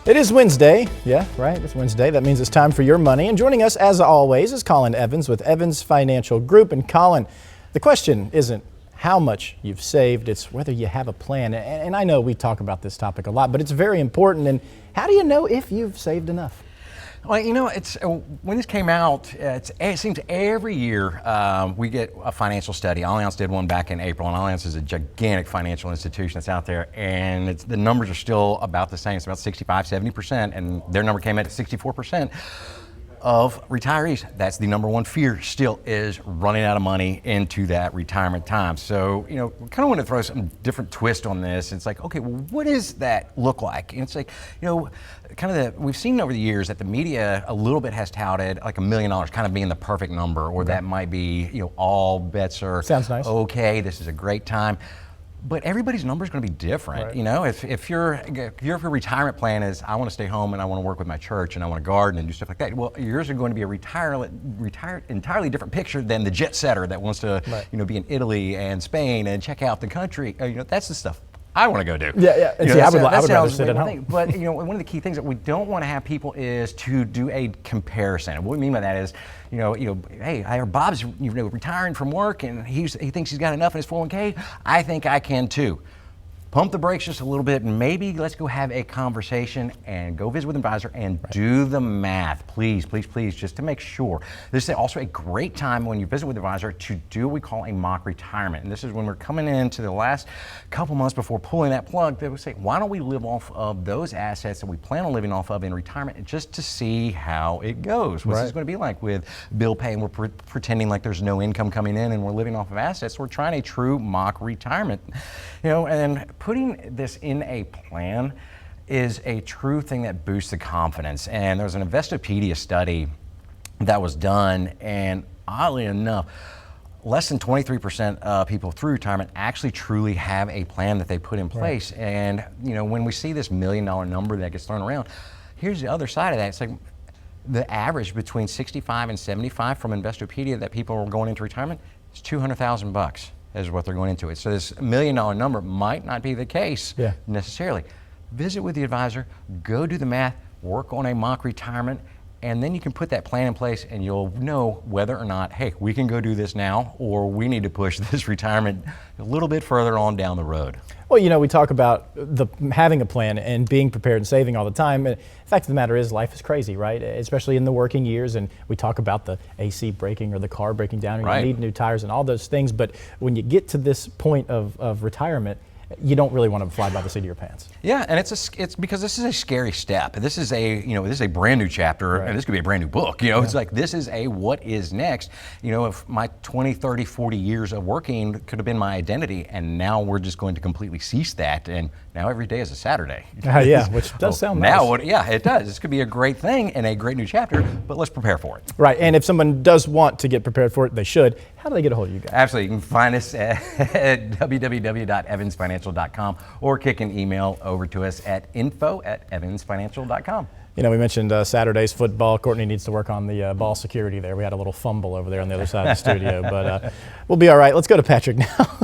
It is Wednesday. Yeah, right. It's Wednesday. That means it's time for your money. And joining us, as always, is Colin Evans with Evans Financial Group. And Colin, the question isn't how much you've saved, it's whether you have a plan. And I know we talk about this topic a lot, but it's very important. And how do you know if you've saved enough? Well, you know, it's when this came out, it seems every year we get a financial study. Allianz did one back in April, and Allianz is a gigantic financial institution that's out there, and the numbers are still about the same. It's about 65, 70%, and their number came in at 64% of retirees. That's the number one fear still, is running out of money into that retirement time. So, you know, we kind of want to throw some different twist on this. It's like, okay, well, what does that look like? And it's like, you know, we've seen over the years that the media a little bit has touted like $1 million kind of being the perfect number, or that might be, you know, all bets are Sounds nice. Okay, this is a great time. But everybody's number is going to be different. Right. You know, if your retirement plan is, I want to stay home and I want to work with my church and I want to garden and do stuff like that, well, yours are going to be a entirely different picture than the jet setter that wants to, you know, be in Italy and Spain and check out the country. You know, that's the stuff I want to go do. Yeah. And see, I would rather sit at home. But you know, one of the key things that we don't want to have people is to do a comparison. And what we mean by that is, you know, hey, I heard Bob's retiring from work and he thinks he's got enough in his 401k. I think I can too. Pump the brakes just a little bit, and maybe let's go have a conversation and go visit with an advisor and do the math, please, just to make sure. This is also a great time when you visit with an advisor to do what we call a mock retirement. And this is when we're coming into the last couple months before pulling that plug, they would say, why don't we live off of those assets that we plan on living off of in retirement, just to see how it goes. What's this going to be like with bill pay, and we're pretending like there's no income coming in and we're living off of assets. We're trying a true mock retirement, you know, and putting this in a plan is a true thing that boosts the confidence. And there was an Investopedia study that was done, and oddly enough, less than 23% of people through retirement actually truly have a plan that they put in place. Right. And you know, when we see this $1 million number that gets thrown around, here's the other side of that. It's like the average between 65 and 75 from Investopedia that people are going into retirement is $200,000. Is what they're going into it. So this $1 million number might not be the case necessarily. Visit with the advisor, go do the math, work on a mock retirement, and then you can put that plan in place and you'll know whether or not, hey, we can go do this now, or we need to push this retirement a little bit further on down the road. Well, you know, we talk about having a plan and being prepared and saving all the time. And the fact of the matter is, life is crazy, right? Especially in the working years. And we talk about the AC breaking or the car breaking down, and you need new tires and all those things. But when you get to this point of retirement, you don't really want to fly by the seat of your pants. Yeah, and it's because this is a scary step. This is a brand new chapter, and this could be a brand new book. You know, it's like, this is a what is next. You know, if my 20, 30, 40 years of working could have been my identity, and now we're just going to completely cease that, and now every day is a Saturday. Which does sound nice. Now, it does. This could be a great thing and a great new chapter, but let's prepare for it. Right, and if someone does want to get prepared for it, they should. How do they get a hold of you guys? Absolutely. You can find us at www.evansfinancial.com, or kick an email over to us at info@evansfinancial.com. You know, we mentioned Saturday's football. Courtney needs to work on the ball security there. We had a little fumble over there on the other side of the studio, but we'll be all right. Let's go to Patrick now.